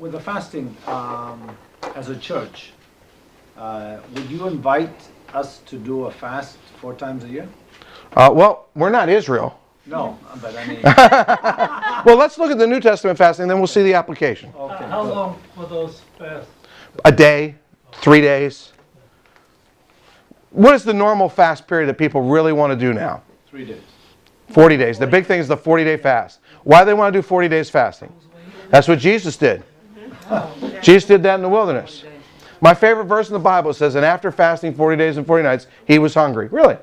with the fasting, as a church, would you invite us to do a fast 4 times a year? Well, we're not Israel. No, but I mean... Well, let's look at the New Testament fasting, then we'll see the application. Okay, How good. long for those fasts? A day, 3 days. What is the normal fast period that people really want to do now? 3 days. 40 days. The big thing is the 40-day fast. Why do they want to do 40 days fasting? That's what Jesus did. Jesus did that in the wilderness. My favorite verse in the Bible says, and after fasting 40 days and 40 nights, he was hungry. Really?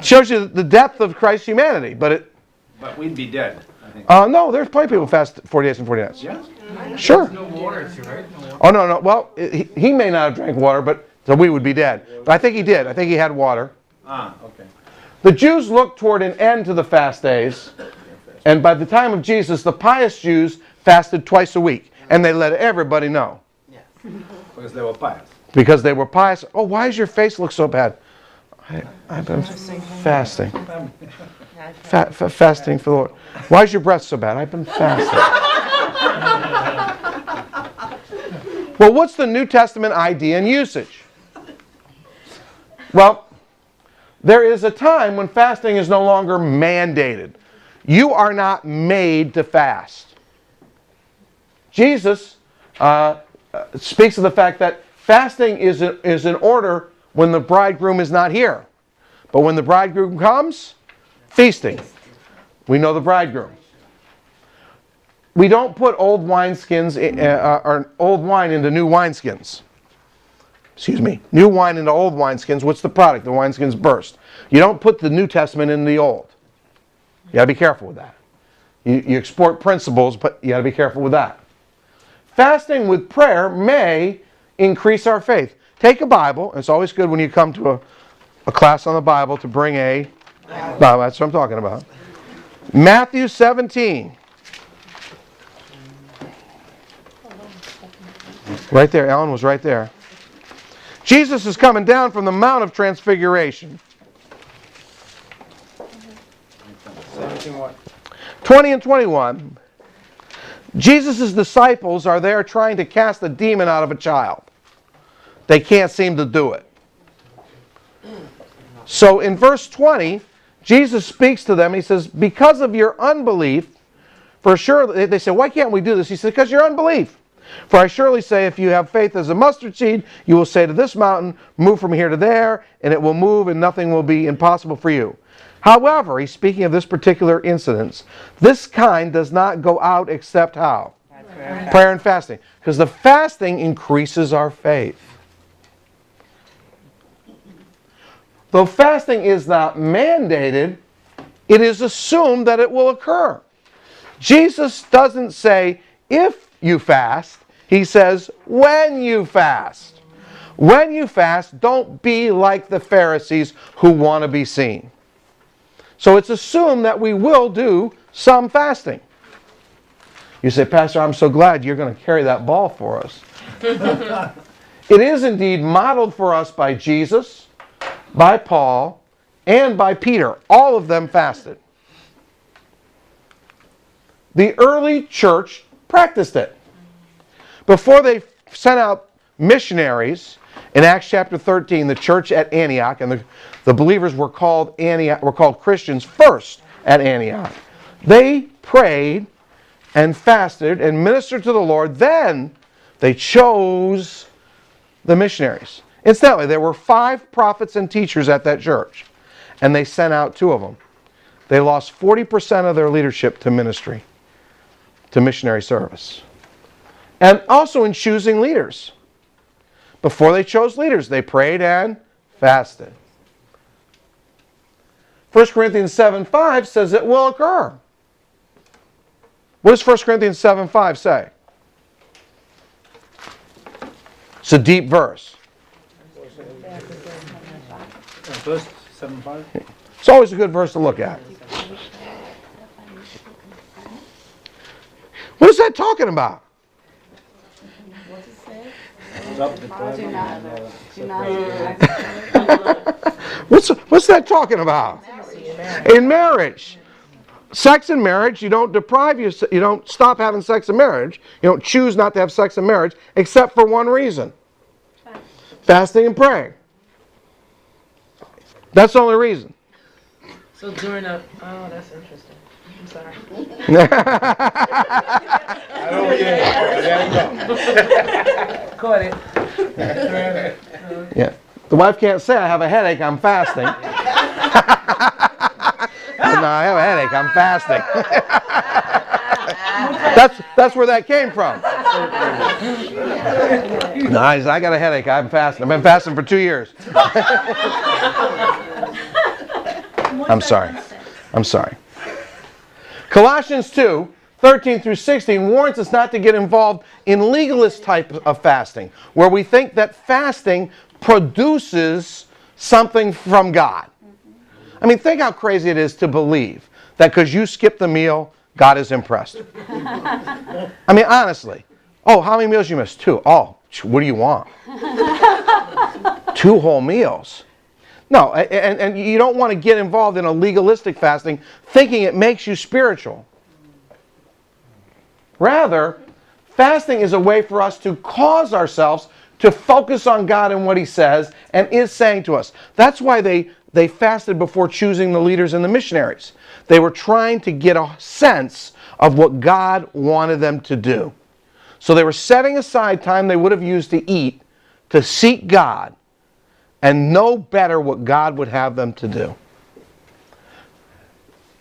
Shows you the depth of Christ's humanity. But we'd be dead, I think. no, there's plenty of people who fast 40 days and 40 nights. Yeah? Sure. No water too, right? Oh, no. Well, he may not have drank water, but so we would be dead. But I think he did. I think he had water. Okay. The Jews looked toward an end to the fast days. And by the time of Jesus, the pious Jews fasted twice a week. And they let everybody know. Because they were pious. Because they were pious. Oh, why does your face look so bad? I've been fasting. Fasting for the Lord. Why is your breath so bad? I've been fasting. Well, what's the New Testament idea and usage? Well, there is a time when fasting is no longer mandated. You are not made to fast. Jesus speaks of the fact that fasting is in order when the bridegroom is not here. But when the bridegroom comes, feasting. We know the bridegroom. We don't put old wineskins or old wine into new wineskins. Excuse me. New wine into old wineskins. What's the product? The wineskins burst. You don't put the New Testament in the old. You got to be careful with that. You export principles, but you got to be careful with that. Fasting with prayer may increase our faith. Take a Bible. It's always good when you come to a class on the Bible to bring a Bible. That's what I'm talking about. Matthew 17. Right there. Ellen was right there. Jesus is coming down from the Mount of Transfiguration. 20 and 21. Jesus' disciples are there trying to cast a demon out of a child. They can't seem to do it. So in verse 20, Jesus speaks to them. He says, because of your unbelief, for sure, they say, why can't we do this? He says, because your unbelief. For I surely say, if you have faith as a mustard seed, you will say to this mountain, move from here to there, and it will move, and nothing will be impossible for you. However, he's speaking of this particular incident. This kind does not go out except how? Prayer and fasting. Because the fasting increases our faith. Though fasting is not mandated, it is assumed that it will occur. Jesus doesn't say, if you fast. He says, when you fast. When you fast, don't be like the Pharisees who want to be seen. So it's assumed that we will do some fasting. You say, Pastor, I'm so glad you're going to carry that ball for us. It is indeed modeled for us by Jesus, by Paul, and by Peter. All of them fasted. The early church practiced it. Before they sent out missionaries, in Acts chapter 13, the church at Antioch, and the believers were called Christians first at Antioch. They prayed and fasted and ministered to the Lord. Then they chose the missionaries. Incidentally, there were 5 prophets and teachers at that church, and they sent out 2 of them. They lost 40% of their leadership to ministry, to missionary service. And also in choosing leaders. Before they chose leaders, they prayed and fasted. 1 Corinthians 7:5 says it will occur. What does 1 Corinthians 7:5 say? It's a deep verse. Verse 7:5. It's always a good verse to look at. What is that talking about? What's that talking about? In marriage. sex in marriage, you don't you don't stop having sex in marriage. You don't choose not to have sex in marriage, except for one reason. Fasting and praying. That's the only reason. So during a, oh, that's interesting. I'm sorry. Caught it. Yeah. The wife can't say, I have a headache, I'm fasting. No, I have a headache, I'm fasting. That's where that came from. No, I got a headache, I'm fasting. I've been fasting for 2 years. I'm sorry. I'm sorry. Colossians 2:13 through 16 warns us not to get involved in legalist type of fasting, where we think that fasting produces something from God. I mean, think how crazy it is to believe that because you skipped the meal, God is impressed. I mean, honestly. Oh, how many meals you missed? 2. Oh, what do you want? 2 whole meals. No, and you don't want to get involved in a legalistic fasting thinking it makes you spiritual. Rather, fasting is a way for us to cause ourselves to focus on God and what He says and is saying to us. That's why they fasted before choosing the leaders and the missionaries. They were trying to get a sense of what God wanted them to do. So they were setting aside time they would have used to eat to seek God and know better what God would have them to do.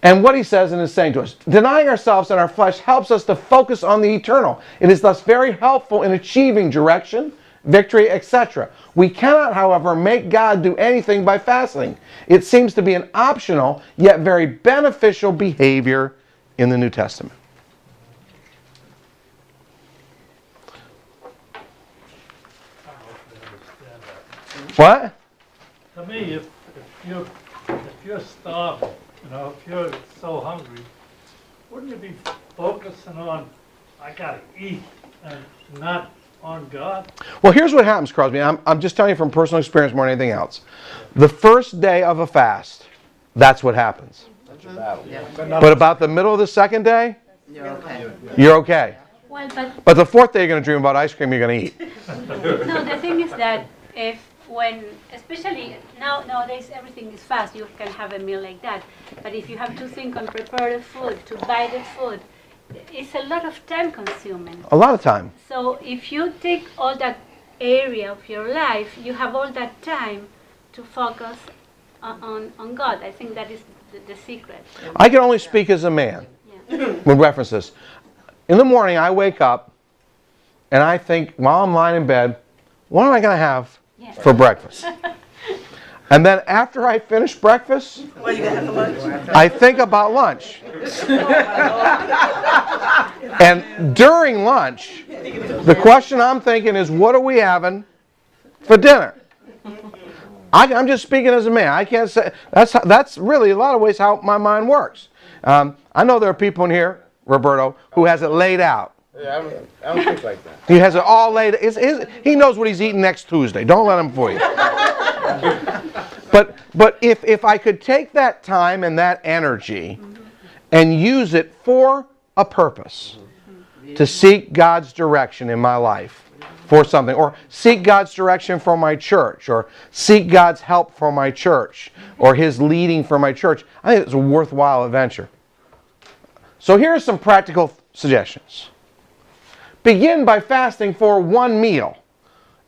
And what He says and is saying to us, denying ourselves and our flesh helps us to focus on the eternal. It is thus very helpful in achieving direction, victory, etc. We cannot, however, make God do anything by fasting. It seems to be an optional, yet very beneficial behavior in the New Testament. What? To me, if you're starving, if you're so hungry, wouldn't you be focusing on, I gotta eat, and not on God? Well, here's what happens, Crosby. I'm just telling you from personal experience more than anything else. The first day of a fast, that's what happens. But about the middle of the second day, You're okay. you're okay. Well, But the fourth day, you're going to dream about ice cream you're going to eat. no, the thing is that especially nowadays everything is fast, you can have a meal like that. But if you have to think on prepare the food, to buy the food, it's a lot of time consuming. A lot of time. So if you take all that area of your life, you have all that time to focus on God. I think that is the secret. I can only speak as a man with references. In the morning, I wake up and I think, while I'm lying in bed, what am I going to have for breakfast? And then after I finish breakfast, What are you gonna have for lunch? I think about lunch. And during lunch, the question I'm thinking is, what are we having for dinner? I'm just speaking as a man. I can't say, that's really a lot of ways how my mind works. I know there are people in here, Roberto, who has it laid out. Yeah, I don't think like that. He has it all laid. He knows what he's eating next Tuesday. Don't let him fool you. But if I could take that time and that energy and use it for a purpose, to seek God's direction in my life for something, or seek God's direction for my church, or seek God's help for my church, or His leading for my church, I think it's a worthwhile adventure. So here are some practical suggestions. Begin by fasting for one meal,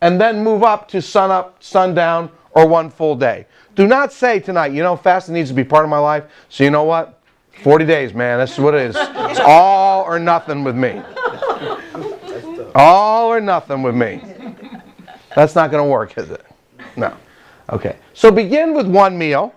and then move up to sunup, sundown, or one full day. Do not say tonight, fasting needs to be part of my life, so you know what? 40 days, man, that's what it is. It's all or nothing with me. All or nothing with me. That's not going to work, is it? No. Okay. So begin with one meal.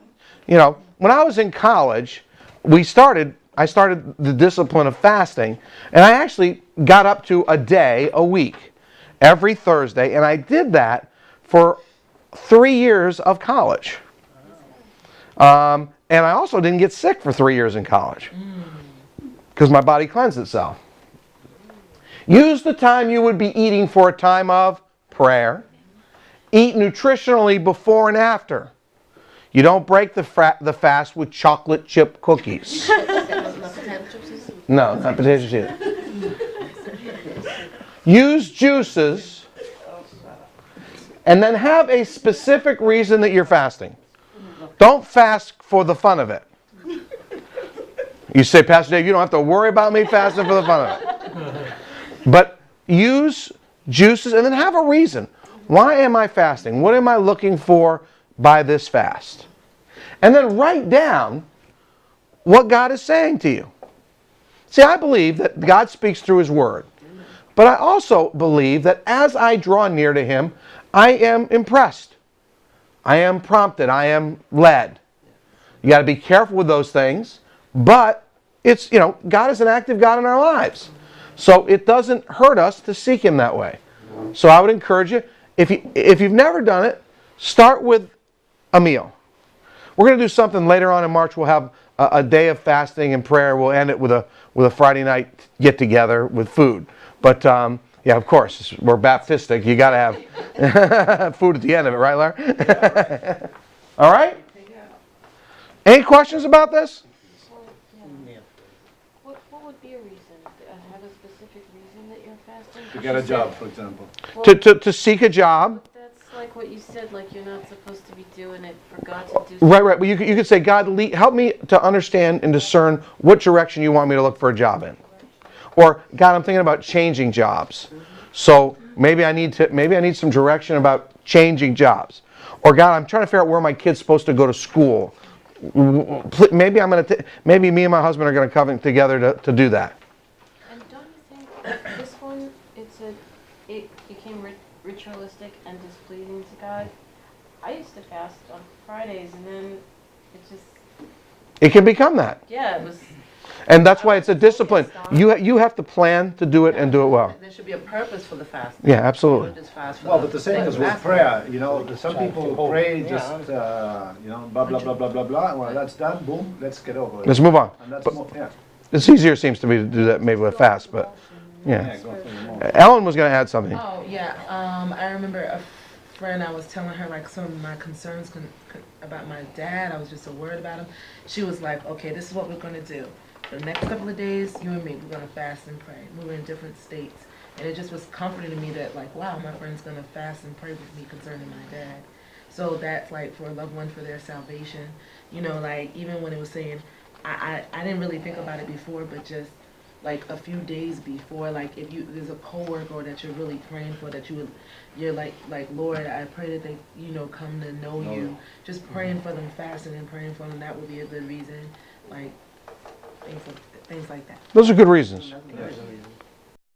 When I was in college, I started the discipline of fasting, and I actually got up to a day a week, every Thursday, and I did that for 3 years of college. And I also didn't get sick for 3 years in college because my body cleansed itself. Use the time you would be eating for a time of prayer. Eat nutritionally before and after. You don't break the fast with chocolate chip cookies. No, not potatoes either. Use juices and then have a specific reason that you're fasting. Don't fast for the fun of it. You say, Pastor Dave, you don't have to worry about me fasting for the fun of it. But use juices and then have a reason. Why am I fasting? What am I looking for by this fast? And then write down what God is saying to you. See, I believe that God speaks through His Word. But I also believe that as I draw near to Him, I am impressed. I am prompted. I am led. You got to be careful with those things. But it's, God is an active God in our lives. So it doesn't hurt us to seek Him that way. So I would encourage you, if you've never done it, start with a meal. We're going to do something later on in March. We'll have a day of fasting and prayer. We'll end it with a Friday night get together with food. But yeah, of course, we're Baptistic. You got to have food at the end of it, right, Larry? All right. Any questions about this? What would be a reason? Have a specific reason that you're fasting? To get a job, for example. To seek a job. That's like what you said, like you're not supposed to be doing it for God to do something. Right. Well, you could say, God, help me to understand and discern what direction you want me to look for a job in. Or, God, I'm thinking about changing jobs. So maybe I need some direction about changing jobs. Or, God, I'm trying to figure out where my kid's supposed to go to school. Maybe maybe me and my husband are going to come together to do that. And don't you think this one, it became ritualistic and displeasing to God? I used to fast on Fridays, and then it can become that. Yeah, it was. And that's why it's a discipline. You have to plan to do it and do it well. There should be a purpose for the fast. Yeah, absolutely. Just fast for Well, the but the same sake is of with fasting. prayer. Some people pray just, blah, blah, blah, blah, blah, blah. Well, that's done, boom, let's get over it. Let's move on. And that's But more, yeah. it's easier, seems to me, to do that maybe with fast, but Yeah, yeah. go for the more. Ellen was going to add something. Oh, yeah. I remember a friend, I was telling her like some of my concerns about my dad. I was just so worried about him. She was like, okay, this is what we're going to do. For the next couple of days, you and me, we're going to fast and pray. We were in different states. And it just was comforting to me that like, wow, my friend's going to fast and pray with me concerning my dad. So that's like for a loved one, for their salvation. Like even when it was saying, I didn't really think about it before, but just like a few days before, like if there's a coworker that you're really praying for, that you're like Lord, I pray that they come to know you. Just praying for them, fasting and praying for them, that would be a good reason. Like things like that. Those are good reasons. Yes.